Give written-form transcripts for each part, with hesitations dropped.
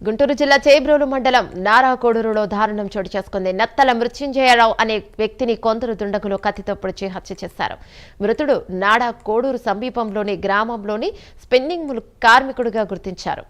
గుంటూరు జిల్లా చేబ్రోలు మండలం నారాకోడూరులో దారుణం చోటు చేసుకుంది. నత్తల మృత్యుంజయరావు అనే వ్యక్తిని కొందరు దుండగులు కత్తితో పొడిచి హత్య చేశారు. మృతుడు నాడా కోడూరు సమీపంలోని గ్రామంలోని స్పిన్నింగ్ మిల్ కార్మికుడిగా గుర్తించారు.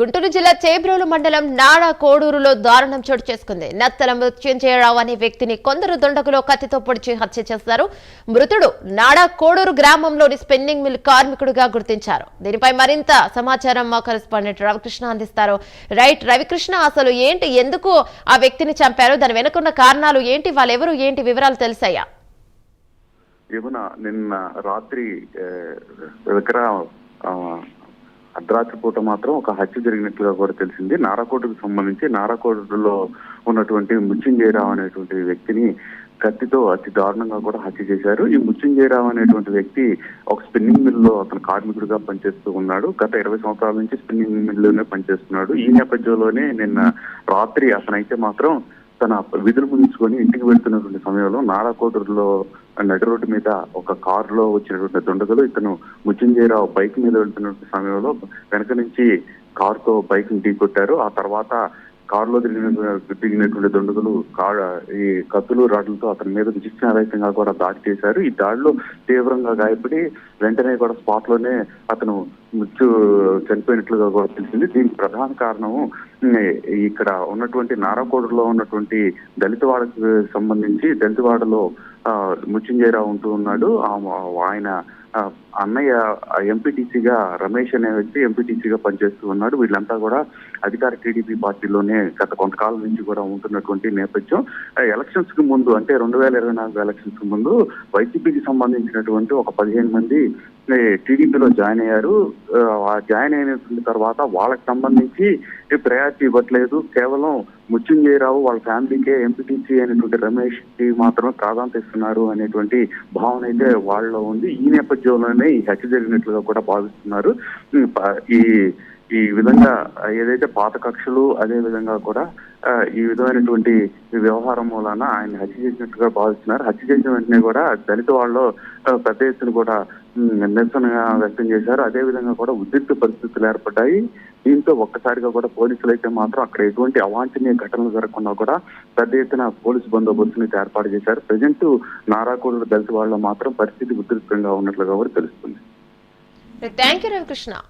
గుంటూరు జిల్లా చేబ్రోలు మండలం నాడా కోడూరులో దారుణం చోటు చేసుకుంది. నత్తల మృత్యుంజయరావు అనే వ్యక్తిని కొందరు దుండగులు కత్తితో పొడిచి హత్య చేశారు. మృతుడు నాడా కోడూరు గ్రామంలోని స్పిన్నింగ్ మిల్ కార్మికుడిగా గుర్తించారు. దీనిపై మరింత సమాచారం మా కరెస్పాండెంట్ రవికృష్ణ అందిస్తారు. రైట్ రవికృష్ణ, అసలు ఏంటి, ఎందుకు ఆ వ్యక్తిని చంపారు, దాని వెనుకున్న కారణాలు ఏంటి, వాళ్ళెవరు, ఏంటి వివరాలు తెలుసాయా? నిన్న రాత్రి దగ్గర అర్ధరాత్రి పూట మాత్రం ఒక హత్య జరిగినట్లుగా కూడా తెలిసింది. నారాకోటకు సంబంధించి నారాకోటలో ఉన్నటువంటి మృత్యుంజయరావు అనేటువంటి వ్యక్తిని కత్తితో అతి దారుణంగా కూడా హత్య చేశారు. ఈ మృత్యుంజయరావు అనేటువంటి వ్యక్తి ఒక స్పిన్నింగ్ మిల్ లో అతను కార్మికుడిగా పనిచేస్తూ ఉన్నాడు. గత 20 సంవత్సరాల నుంచి స్పిన్నింగ్ మిల్ లోనే పనిచేస్తున్నాడు. ఈ నేపథ్యంలోనే నిన్న రాత్రి అతనైతే మాత్రం తన విధులు ముగించుకొని ఇంటికి వెళ్తున్నటువంటి సమయంలో నారాకోటూరులో నడి రోడ్డు మీద ఒక కారులో వచ్చినటువంటి దుండగులు ఇతను మృత్యుంజయరావు బైక్ మీద వెళ్తున్నటువంటి సమయంలో వెనక నుంచి కారుతో బైక్ ని ఢీకొట్టారు. ఆ తర్వాత కారులో దిగినటువంటి దుండగులు ఈ కత్తులు రాడ్లతో అతని మీద విచిత్రరహితంగా కూడా దాడి చేశారు. ఈ దాడిలో తీవ్రంగా గాయపడి వెంటనే కూడా స్పాట్ లోనే అతను చనిపోయినట్లుగా కూడా తెలిసింది. దీనికి ప్రధాన కారణము ఇక్కడ ఉన్నటువంటి నారాకోడలో ఉన్నటువంటి దళితవాడకు సంబంధించి దళితవాడలో మృత్యుంజయరావు ఉంటూ ఉన్నాడు. ఆయన అన్నయ్య ఎంపీటీసీగా రమేష్ అనే వ్యక్తి ఎంపీటీసీగా పనిచేస్తూ ఉన్నాడు. వీళ్ళంతా కూడా అధికార టీడీపీ పార్టీలోనే గత కొంతకాలం నుంచి కూడా ఉంటున్నటువంటి నేపథ్యం. ఎలక్షన్స్ కి ముందు అంటే 2024 ఎలక్షన్స్ కి ముందు వైసీపీకి సంబంధించినటువంటి ఒక 15 మంది టీడీపీలో జాయిన్ అయ్యారు. జాయిన్ అయినటువంటి తర్వాత వాళ్ళకి సంబంధించి ప్రయారిటీ ఇవ్వట్లేదు, కేవలం మృత్యుంజయరావు వాళ్ళ ఫ్యామిలీకే ఎంపీటీసీ అయినటువంటి రమేష్ కి మాత్రమే ప్రాధాన్యత ఇస్తున్నారు అనేటువంటి భావన అయితే వాళ్ళలో ఉంది. ఈ నేపథ్యంలోనే ఈ హత్య జరిగినట్లుగా కూడా భావిస్తున్నారు. ఈ విధంగా ఏదైతే పాత కక్షలు అదే విధంగా కూడా ఈ విధమైనటువంటి వ్యవహారం మూలాన ఆయన హత్య చేసినట్టుగా భావిస్తున్నారు. హత్య చేసిన వెంటనే కూడా దళిత వాళ్ళు పెద్ద ఎత్తున కూడా నిరసనగా వ్యక్తం చేశారు. అదే విధంగా కూడా ఉద్రిక్త పరిస్థితులు ఏర్పడ్డాయి. దీంతో ఒక్కసారిగా కూడా పోలీసులు అయితే మాత్రం అక్కడ ఎటువంటి అవాంఛనీయ ఘటనలు జరగకుండా కూడా పెద్ద ఎత్తున పోలీసు బందోబస్తుని ఏర్పాటు చేశారు. ప్రజెంట్ నారాకోడూరు దళిత వాళ్ళలో మాత్రం పరిస్థితి ఉద్రిక్తంగా ఉన్నట్లుగా కూడా తెలుస్తుంది. Thank you Ravikrishna.